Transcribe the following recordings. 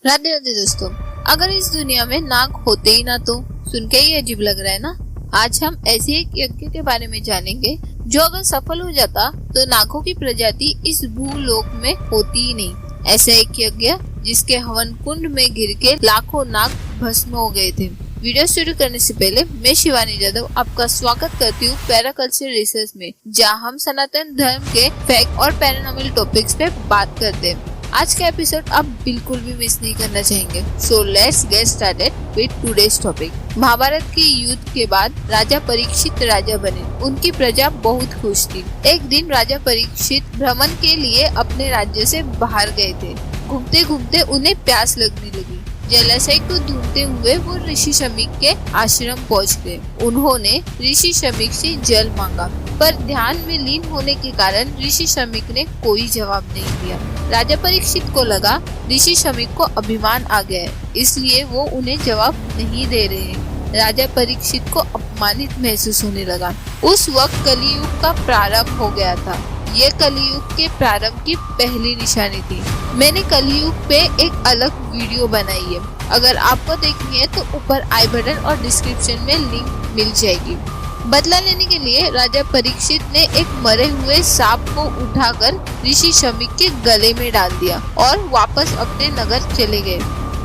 राधे राधे दोस्तों, अगर इस दुनिया में नाग होते ही ना तो सुन के ही अजीब लग रहा है ना। आज हम ऐसे एक यज्ञ के बारे में जानेंगे जो अगर सफल हो जाता तो नागों की प्रजाति इस भूलोक में होती ही नहीं। ऐसा एक यज्ञ जिसके हवन कुंड में गिर के लाखों नाग भस्म हो गए थे। वीडियो शुरू करने से पहले मैं शिवानी यादव आपका स्वागत करती हूँ पैराकल्चर रिसर्च में, जहाँ हम सनातन धर्म के फैक्ट और पैरानॉर्मल टॉपिक्स पे बात करते हैं। आज का एपिसोड आप बिल्कुल भी मिस नहीं करना चाहेंगे। So let's get started with today's topic. महाभारत के युद्ध के बाद राजा परीक्षित राजा बने। उनकी प्रजा बहुत खुश थी। एक दिन राजा परीक्षित भ्रमण के लिए अपने राज्य से बाहर गए थे। घूमते घूमते उन्हें प्यास लगने लगी। जलाशय को ढूंढते हुए वो ऋषि शमीक के आश्रम पहुंच गए। उन्होंने ऋषि शमीक से जल मांगा, पर ध्यान में लीन होने के कारण ऋषि शमीक ने कोई जवाब नहीं दिया। राजा परीक्षित को लगा ऋषि शमीक को अभिमान आ गया है, इसलिए वो उन्हें जवाब नहीं दे रहे हैं। राजा परीक्षित को अपमानित महसूस होने लगा। उस वक्त कलियुग का प्रारंभ हो गया था। ये कलियुग के प्रारंभ की पहली निशानी थी। मैंने कलियुग पे एक अलग वीडियो बनाई है, अगर आपको देखनी है तो ऊपर आई बटन और डिस्क्रिप्शन में लिंक मिल जाएगी। बदला लेने के लिए राजा परीक्षित ने एक मरे हुए सांप को उठाकर ऋषि शमीक के गले में डाल दिया और वापस अपने नगर चले गए।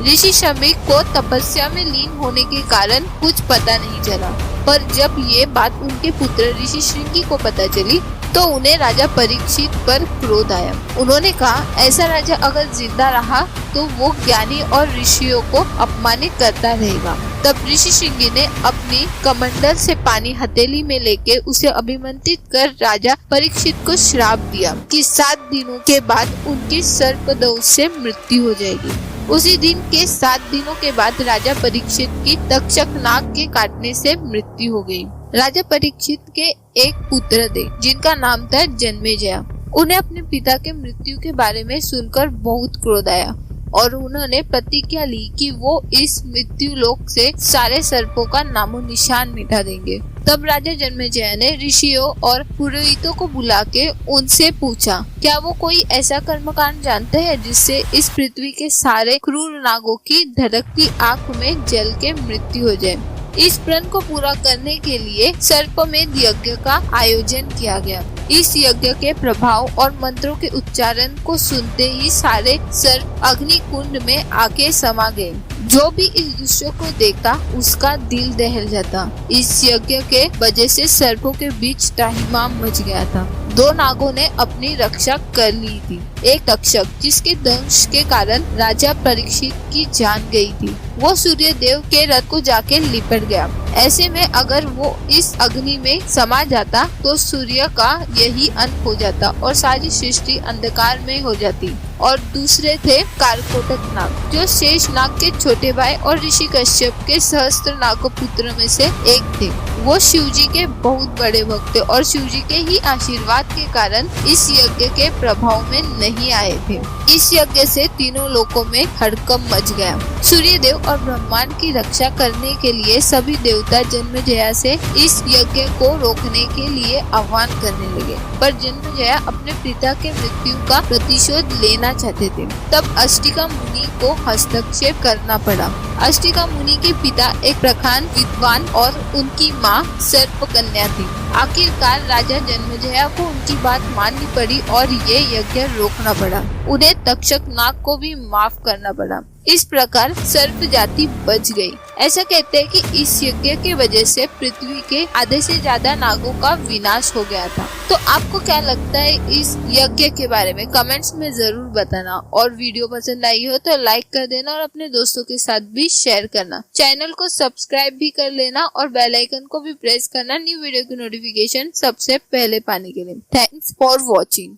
ऋषि शमीक को तपस्या में लीन होने के कारण कुछ पता नहीं चला, पर जब ये बात उनके पुत्र ऋषि श्रृंगी को पता चली तो उन्हें राजा परीक्षित पर क्रोध आया। उन्होंने कहा, ऐसा राजा अगर जिंदा रहा तो वो ज्ञानी और ऋषियों को अपमानित करता रहेगा। तब ऋषि श्रृंगी ने अपनी कमंडल से पानी हथेली में लेके उसे अभिमंत्रित कर राजा परीक्षित को श्राप दिया कि 7 दिनों के बाद उनकी सर्पदंश से मृत्यु हो जाएगी। उसी दिन के 7 दिनों के बाद राजा परीक्षित की तक्षक नाग के काटने से मृत्यु हो गई। राजा परीक्षित के एक पुत्र थे जिनका नाम था जन्मेजय। उन्हें अपने पिता के मृत्यु के बारे में सुनकर बहुत क्रोध आया और उन्होंने प्रतिज्ञा ली कि वो इस मृत्यु लोक से सारे सर्पों का नामो निशान मिटा देंगे। तब राजा जन्मेजय ने ऋषियों और पुरोहितों को बुला के उनसे पूछा, क्या वो कोई ऐसा कर्मकांड जानते हैं जिससे इस पृथ्वी के सारे क्रूर नागों की धड़कती आंख में जल के मृत्यु हो जाए। इस प्रण को पूरा करने के लिए सर्पमेध यज्ञ का आयोजन किया गया। इस यज्ञ के प्रभाव और मंत्रों के उच्चारण को सुनते ही सारे सर्प अग्नि कुंड में आके समा गए। जो भी इस दृश्य को देखता उसका दिल दहल जाता। इस यज्ञ के वजह से सर्पों के बीच त्राहिमाम मच गया था। 2 नागों ने अपनी रक्षा कर ली थी। एक तक्षक जिसके दंश के कारण राजा परीक्षित की जान गई थी, वो सूर्य देव के रथ को जाके लिपट गया। ऐसे में अगर वो इस अग्नि में समा जाता तो सूर्य का यही अंत हो जाता और सारी सृष्टि अंधकार में हो जाती। और दूसरे थे कारकोटक नाग, जो शेष नाग के छोटे भाई और ऋषि कश्यप के सहस्त्र नाग पुत्र में से एक थे। वो शिवजी के बहुत बड़े भक्त थे और शिवजी के ही आशीर्वाद के कारण इस यज्ञ के प्रभाव में नहीं आए थे। इस यज्ञ से तीनों लोकों में हड़कंप मच गया। सूर्य देव और ब्रह्मांड की रक्षा करने के लिए सभी देवता जन्मेजय से इस यज्ञ को रोकने के लिए आह्वान करने लगे, पर जन्मेजय अपने पिता के मृत्यु का प्रतिशोध लेना चाहते थे। तब अस्टिका मुनि को हस्तक्षेप करना पड़ा। अस्टिका मुनि के पिता एक प्रखान विद्वान और उनकी माँ सर्पकन्या थी। आखिरकार राजा जन्मेजय को उनकी बात माननी पड़ी और ये यज्ञ रोकना पड़ा। उन्हें तक्षक नाग को भी माफ करना पड़ा। इस प्रकार सर्प जाति बच गई। ऐसा कहते हैं कि इस यज्ञ के वजह से पृथ्वी के आधे से ज्यादा नागों का विनाश हो गया था। तो आपको क्या लगता है इस यज्ञ के बारे में? कमेंट्स में जरूर बताना। और वीडियो पसंद आई हो तो लाइक कर देना और अपने दोस्तों के साथ भी शेयर करना। चैनल को सब्सक्राइब भी कर लेना और बेल आइकन को भी प्रेस करना न्यू वीडियो की नोटिफिकेशन सबसे पहले पाने के लिए। Thanks for watching.